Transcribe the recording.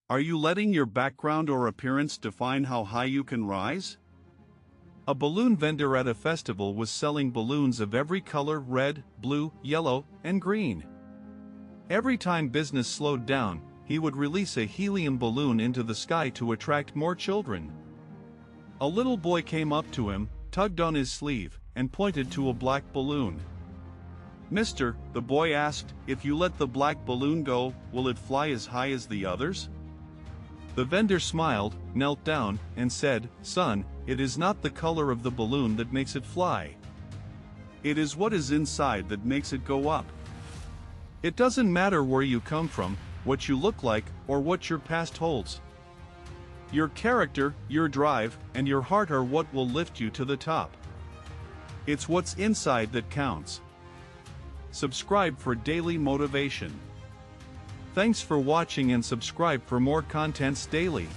Are you letting your background or appearance define how high you can rise? A balloon vendor at a festival was selling balloons of every color: red, blue, yellow, and green. Every time business slowed down, he would release a helium balloon into the sky to attract more children. A little boy came up to him, tugged on his sleeve, and pointed to a black balloon. "Mister," the boy asked, "if you let the black balloon go, will it fly as high as the others?" The vendor smiled, knelt down, and said, "Son, it is not the color of the balloon that makes it fly. It is what is inside that makes it go up. It doesn't matter where you come from, what you look like, or what your past holds. Your character, your drive, and your heart are what will lift you to the top. It's what's inside that counts." Subscribe for daily motivation. Thanks for watching and subscribe for more contents daily.